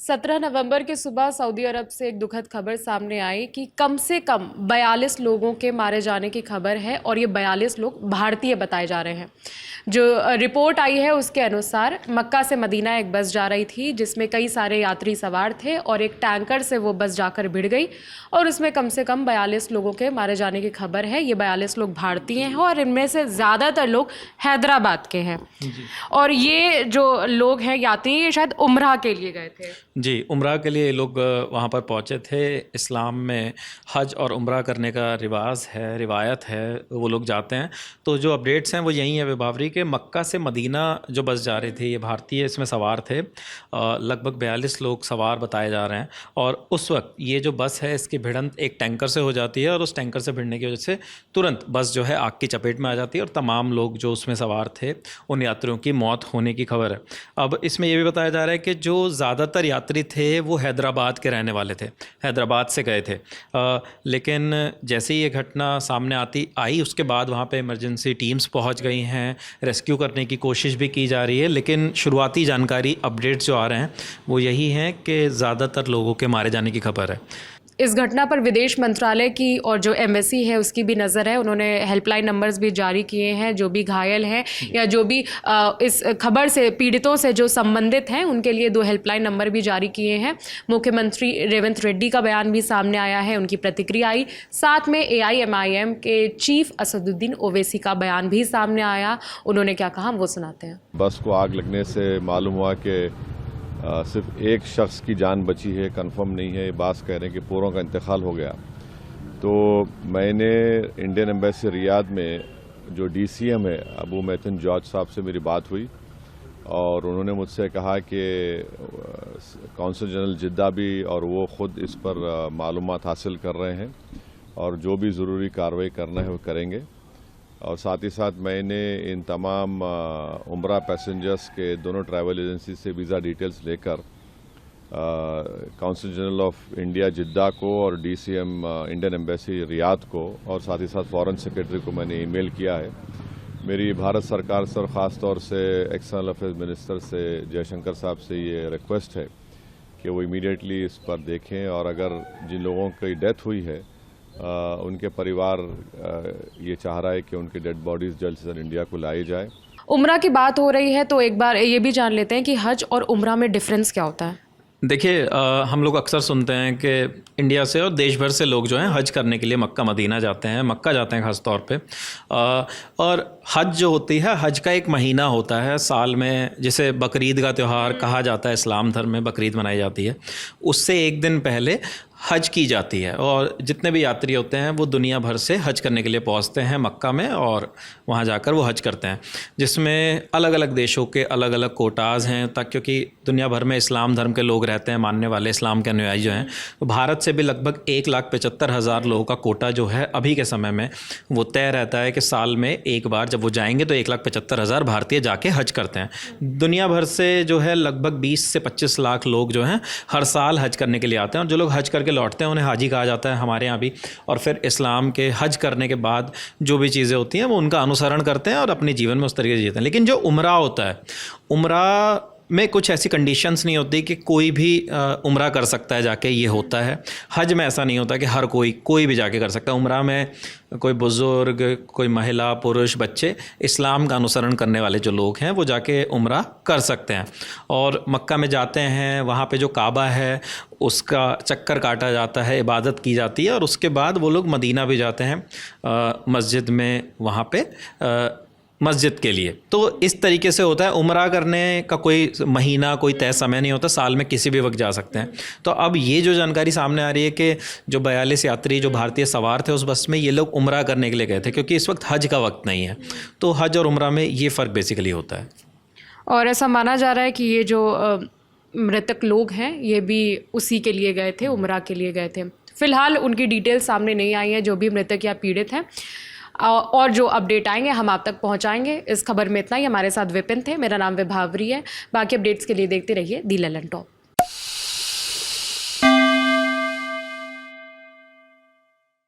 17 नवंबर की सुबह सऊदी अरब से एक दुखद खबर सामने आई कि कम से कम 42 लोगों के मारे जाने की खबर है और ये 42 लोग भारतीय बताए जा रहे हैं। जो रिपोर्ट आई है उसके अनुसार मक्का से मदीना एक बस जा रही थी जिसमें कई सारे यात्री सवार थे और एक टैंकर से वो बस जाकर भिड़ गई और उसमें कम से कम 42 लोगों के मारे जाने की खबर है। ये 42 लोग भारतीय हैं और इनमें से ज़्यादातर लोग हैदराबाद के हैं। और ये जो लोग हैं यात्री, ये शायद उम्रा के लिए गए थे। जी, उम्रा के लिए लोग वहाँ पर पहुँचे थे। इस्लाम में हज और उम्रा करने का रिवायत है, वो लोग जाते हैं। तो जो अपडेट्स हैं वो यही है विभावरी के मक्का से मदीना जो बस जा रही थी, ये भारतीय इसमें सवार थे। लगभग 42 लोग सवार बताए जा रहे हैं। और उस वक्त ये जो बस है इसकी भिड़ंत एक टैंकर से हो जाती है और उस टैंकर से भिड़ने की वजह से तुरंत बस जो है आग की चपेट में आ जाती है और तमाम लोग जो उसमें सवार थे उन यात्रियों की मौत होने की खबर है। अब इसमें ये भी बताया जा रहा है कि जो ज़्यादातर यात्री थे वो हैदराबाद के रहने वाले थे, हैदराबाद से गए थे। लेकिन जैसे ही ये घटना सामने आई उसके बाद वहाँ पे इमरजेंसी टीम्स पहुँच गई हैं, रेस्क्यू करने की कोशिश भी की जा रही है। लेकिन शुरुआती जानकारी अपडेट्स जो आ रहे हैं वो यही हैं कि ज़्यादातर लोगों के मारे जाने की खबर है। इस घटना पर विदेश मंत्रालय की और जो एम्बेसी है उसकी भी नज़र है। उन्होंने हेल्पलाइन नंबर्स भी जारी किए हैं। जो भी घायल हैं या जो भी इस खबर से पीड़ितों से जो संबंधित हैं उनके लिए 2 हेल्पलाइन नंबर भी जारी किए हैं। मुख्यमंत्री रेवंत रेड्डी का बयान भी सामने आया है, उनकी प्रतिक्रिया आई। साथ में AIMIM के चीफ असदुद्दीन ओवैसी का बयान भी सामने आया। उन्होंने क्या कहा वो सुनाते हैं। बस को आग लगने से मालूम हुआ कि सिर्फ एक शख्स की जान बची है, कंफर्म नहीं है। बात कह रहे हैं कि पूरों का इंतकाल हो गया। तो मैंने इंडियन एम्बेसी रियाद में जो DCM है अबू मैथन जॉर्ज साहब से मेरी बात हुई और उन्होंने मुझसे कहा कि कौंसल जनरल जिद्दा भी और वो ख़ुद इस पर मालूमात हासिल कर रहे हैं और जो भी ज़रूरी कार्रवाई करना है वो करेंगे। और साथ ही साथ मैंने इन तमाम उम्रा पैसेंजर्स के दोनों ट्रैवल एजेंसी से वीज़ा डिटेल्स लेकर कौंसल जनरल ऑफ इंडिया जिद्दा को और DCM इंडियन एम्बेसी रियाद को और साथ ही साथ फॉरेन सेक्रेटरी को मैंने ईमेल किया है। मेरी भारत सरकार से और ख़ास तौर से एक्सटर्नल अफेयर्स मिनिस्टर से जयशंकर साहब से ये रिक्वेस्ट है कि वो इमीडिएटली इस पर देखें और अगर जिन लोगों की डेथ हुई है उनके परिवार ये चाह रहा है कि उनकी डेड बॉडीज़ जल्द से जल्द इंडिया को लाई जाए। उम्रा की बात हो रही है तो एक बार ये भी जान लेते हैं कि हज और उम्रा में डिफरेंस क्या होता है। देखिए, हम लोग अक्सर सुनते हैं कि इंडिया से और देश भर से लोग जो हैं हज करने के लिए मक्का मदीना जाते हैं, मक्का जाते हैं ख़ास तौर पे। और हज जो होती है, हज का एक महीना होता है साल में, जिसे बकरीद का त्यौहार कहा जाता है। इस्लाम धर्म में बकरीद मनाई जाती है। उससे एक दिन पहले हज की जाती है और जितने भी यात्री होते हैं वो दुनिया भर से हज करने के लिए पहुंचते हैं मक्का में और वहां जाकर वो हज करते हैं, जिसमें अलग अलग देशों के अलग अलग कोटाज़ हैं। तक क्योंकि दुनिया भर में इस्लाम धर्म के लोग रहते हैं, मानने वाले इस्लाम के अनुयायी जो हैं, तो भारत से भी लगभग 1,75,000 लोगों का कोटा जो है अभी के समय में वो तय रहता है कि साल में एक बार जब वो जाएंगे तो 1,75,000 भारतीय जाके हज करते हैं। दुनिया भर से जो है लगभग 20 से 25 लाख लोग जो हैं हर साल हज करने के लिए आते हैं और जो लोग हज करके लौटते हैं उन्हें हाजी कहा जाता है हमारे यहाँ भी। और फिर इस्लाम के हज करने के बाद जो भी चीज़ें होती हैं वो उनका अनुसरण करते हैं और अपने जीवन में उस तरीके से जीते हैं। लेकिन जो उम्रा होता है, उम्रा में कुछ ऐसी कंडीशंस नहीं होती कि कोई भी उम्रा कर सकता है जाके, ये होता है। हज में ऐसा नहीं होता कि हर कोई भी जाके कर सकता है। उम्रा में कोई बुज़ुर्ग, कोई महिला, पुरुष, बच्चे, इस्लाम का अनुसरण करने वाले जो लोग हैं वो जाके उम्रा कर सकते हैं। और मक्का में जाते हैं, वहाँ पे जो काबा है उसका चक्कर काटा जाता है, इबादत की जाती है और उसके बाद वो लोग मदीना भी जाते हैं मस्जिद में, वहाँ पे मस्जिद के लिए। तो इस तरीके से होता है। उम्रा करने का कोई महीना, कोई तय समय नहीं होता, साल में किसी भी वक्त जा सकते हैं। तो अब ये जो जानकारी सामने आ रही है कि जो 42 यात्री जो भारतीय सवार थे उस बस में, ये लोग उम्रा करने के लिए गए थे क्योंकि इस वक्त हज का वक्त नहीं है। तो हज और उम्रा में ये फ़र्क बेसिकली होता है। और ऐसा माना जा रहा है कि ये जो मृतक लोग हैं ये भी उसी के लिए गए थे, उम्रा के लिए गए थे। फ़िलहाल उनकी डिटेल्स सामने नहीं आई हैं, जो भी मृतक या पीड़ित हैं। और जो अपडेट आएंगे हम आप तक पहुंचाएंगे। इस खबर में इतना ही। हमारे साथ विपिन थे, मेरा नाम विभावरी है। बाकी अपडेट्स के लिए देखते रहिए दी ललन टॉप।